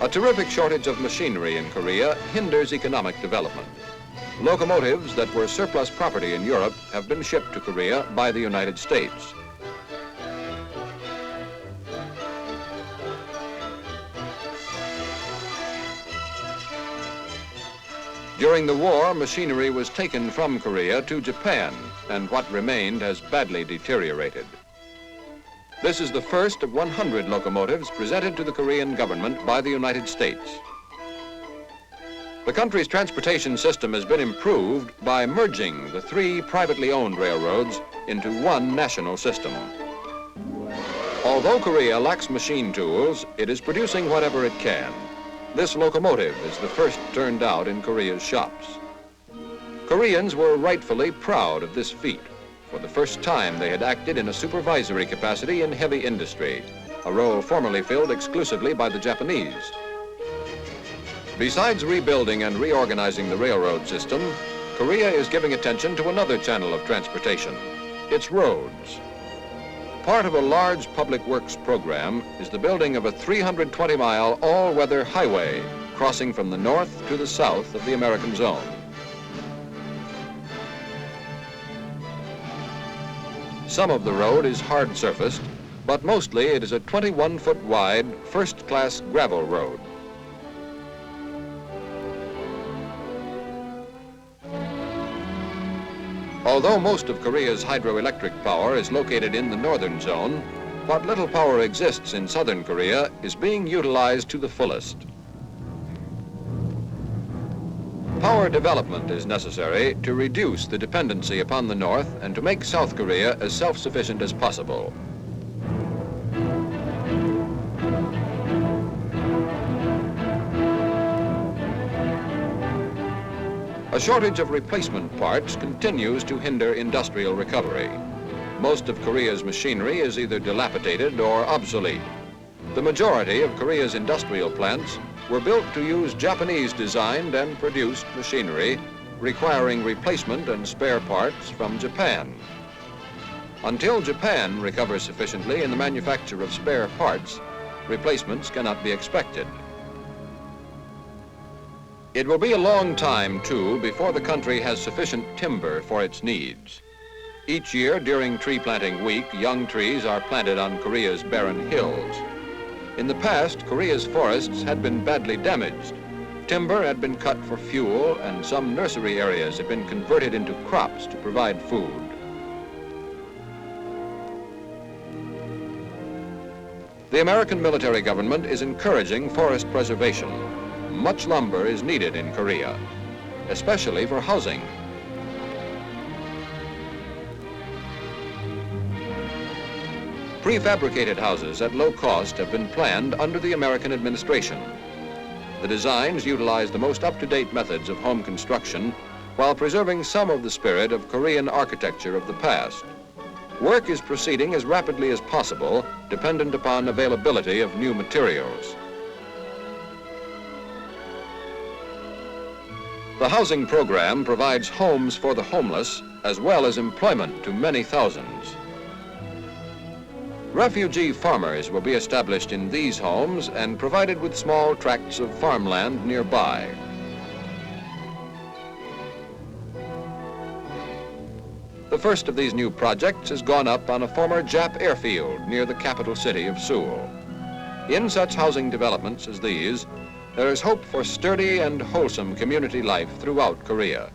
A terrific shortage of machinery in Korea hinders economic development. Locomotives that were surplus property in Europe have been shipped to Korea by the United States. During the war, machinery was taken from Korea to Japan, and what remained has badly deteriorated. This is the first of 100 locomotives presented to the Korean government by the United States. The country's transportation system has been improved by merging the 3 privately owned railroads into one national system. Although Korea lacks machine tools, it is producing whatever it can. This locomotive is the first turned out in Korea's shops. Koreans were rightfully proud of this feat. For the first time, they had acted in a supervisory capacity in heavy industry, a role formerly filled exclusively by the Japanese. Besides rebuilding and reorganizing the railroad system, Korea is giving attention to another channel of transportation, its roads. Part of a large public works program is the building of a 320-mile all-weather highway crossing from the north to the south of the American zone. Some of the road is hard-surfaced, but mostly it is a 21-foot wide, first-class gravel road. Although most of Korea's hydroelectric power is located in the northern zone, what little power exists in southern Korea is being utilized to the fullest. Power development is necessary to reduce the dependency upon the north and to make South Korea as self-sufficient as possible. A shortage of replacement parts continues to hinder industrial recovery. Most of Korea's machinery is either dilapidated or obsolete. The majority of Korea's industrial plants were built to use Japanese-designed and produced machinery, requiring replacement and spare parts from Japan. Until Japan recovers sufficiently in the manufacture of spare parts, replacements cannot be expected. It will be a long time, too, before the country has sufficient timber for its needs. Each year during tree planting week, young trees are planted on Korea's barren hills. In the past, Korea's forests had been badly damaged. Timber had been cut for fuel, and some nursery areas had been converted into crops to provide food. The American military government is encouraging forest preservation. Much lumber is needed in Korea, especially for housing. Prefabricated houses at low cost have been planned under the American administration. The designs utilize the most up-to-date methods of home construction while preserving some of the spirit of Korean architecture of the past. Work is proceeding as rapidly as possible, dependent upon availability of new materials. The housing program provides homes for the homeless as well as employment to many thousands. Refugee farmers will be established in these homes and provided with small tracts of farmland nearby. The first of these new projects has gone up on a former Jap airfield near the capital city of Seoul. In such housing developments as these, there is hope for sturdy and wholesome community life throughout Korea.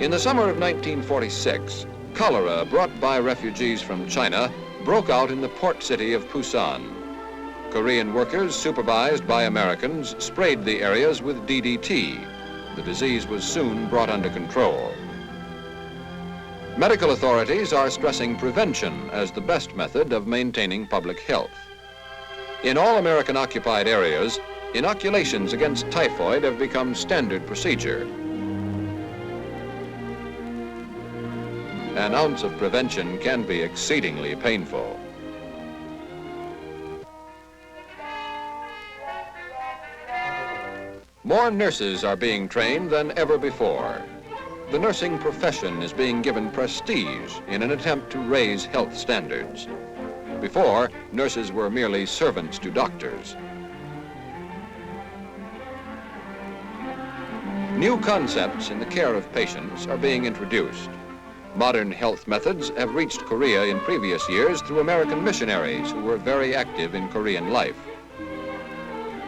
In the summer of 1946, cholera brought by refugees from China broke out in the port city of Busan. Korean workers, supervised by Americans, sprayed the areas with DDT. The disease was soon brought under control. Medical authorities are stressing prevention as the best method of maintaining public health. In all American-occupied areas, inoculations against typhoid have become standard procedure. An ounce of prevention can be exceedingly painful. More nurses are being trained than ever before. the nursing profession is being given prestige in an attempt to raise health standards. Before, nurses were merely servants to doctors. New concepts in the care of patients are being introduced. Modern health methods have reached Korea in previous years through American missionaries who were very active in Korean life.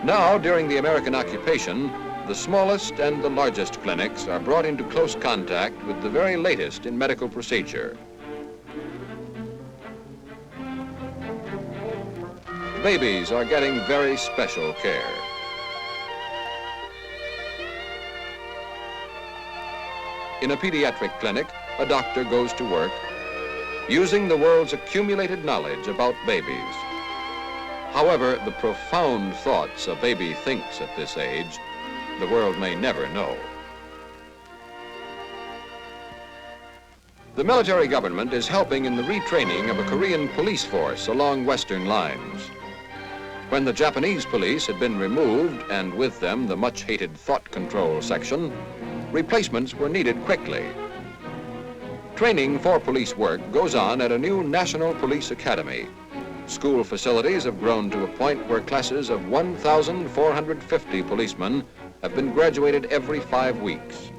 Now, during the American occupation, the smallest and the largest clinics are brought into close contact with the very latest in medical procedure. Babies are getting very special care. In a pediatric clinic, a doctor goes to work using the world's accumulated knowledge about babies. However, the profound thoughts a baby thinks at this age, the world may never know. The military government is helping in the retraining of a Korean police force along Western lines. When the Japanese police had been removed, and with them the much-hated thought control section, replacements were needed quickly. Training for police work goes on at a new National Police Academy. School facilities have grown to a point where classes of 1,450 policemen have been graduated every 5 weeks.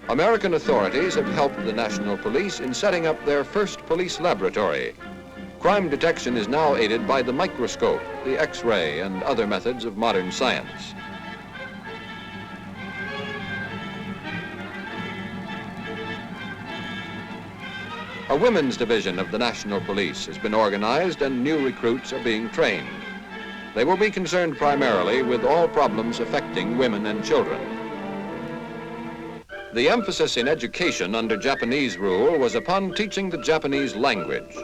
American authorities have helped the National Police in setting up their first police laboratory. Crime detection is now aided by the microscope, the X-ray, and other methods of modern science. A women's division of the National Police has been organized and new recruits are being trained. They will be concerned primarily with all problems affecting women and children. The emphasis in education under Japanese rule was upon teaching the Japanese language.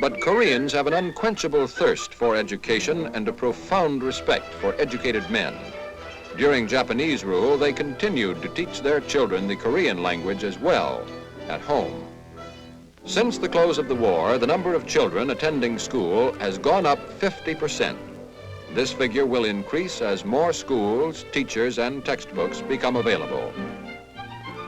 But Koreans have an unquenchable thirst for education and a profound respect for educated men. During Japanese rule, they continued to teach their children the Korean language as well at home. Since the close of the war, the number of children attending school has gone up 50%. This figure will increase as more schools, teachers, and textbooks become available.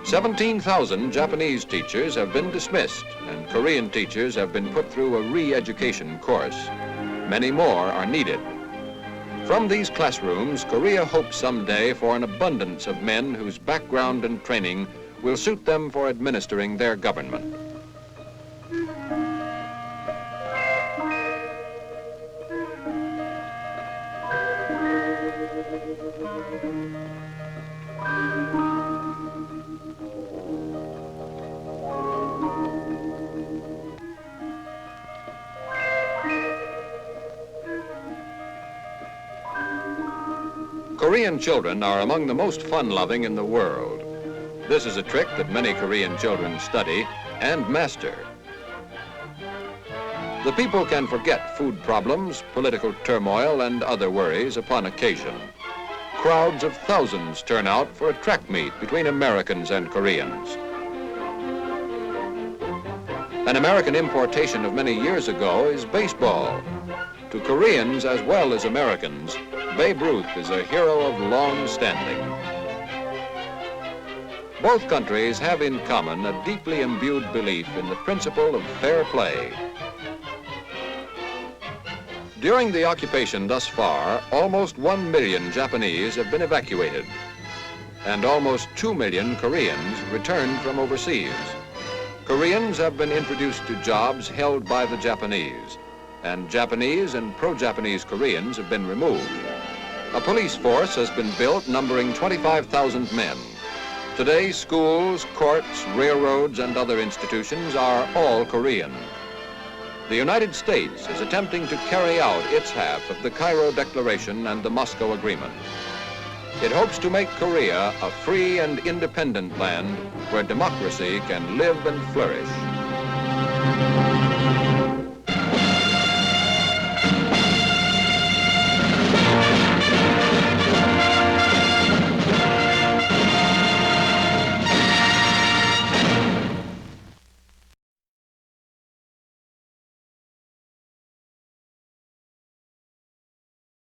17,000 Japanese teachers have been dismissed, and Korean teachers have been put through a re-education course. Many more are needed. From these classrooms, Korea hopes someday for an abundance of men whose background and training will suit them for administering their government. Korean children are among the most fun-loving in the world. This is a trick that many Korean children study and master. The people can forget food problems, political turmoil, and other worries upon occasion. Crowds of thousands turn out for a track meet between Americans and Koreans. An American importation of many years ago is baseball. To Koreans as well as Americans, Babe Ruth is a hero of long standing. Both countries have in common a deeply imbued belief in the principle of fair play. During the occupation thus far, almost 1 million Japanese have been evacuated, and almost 2 million Koreans returned from overseas. Koreans have been introduced to jobs held by the Japanese, and Japanese and pro-Japanese Koreans have been removed. A police force has been built numbering 25,000 men. Today, schools, courts, railroads, and other institutions are all Korean. The United States is attempting to carry out its half of the Cairo Declaration and the Moscow Agreement. It hopes to make Korea a free and independent land where democracy can live and flourish.